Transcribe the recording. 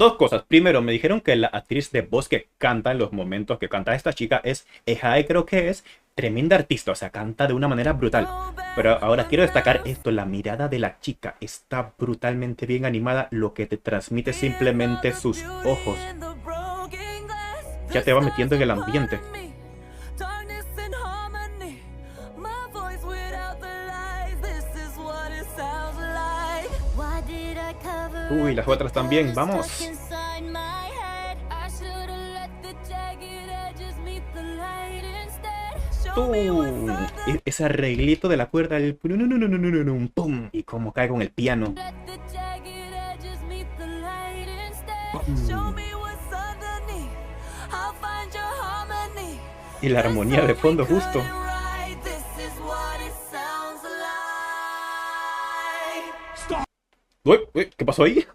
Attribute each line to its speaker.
Speaker 1: Dos cosas. Primero, me dijeron que la actriz de voz que canta en los momentos que canta esta chica es Ehae, creo que es tremenda artista, o sea, canta de una manera brutal. Pero ahora quiero destacar esto, la mirada de la chica está brutalmente bien animada, lo que te transmite simplemente sus ojos. Ya te va metiendo en el ambiente. Uy, las otras también, vamos. Ese arreglito de la cuerda, el pum, y como cae con el piano. Pum. Y la armonía de fondo justo. Uy, uy, ¿qué pasó ahí?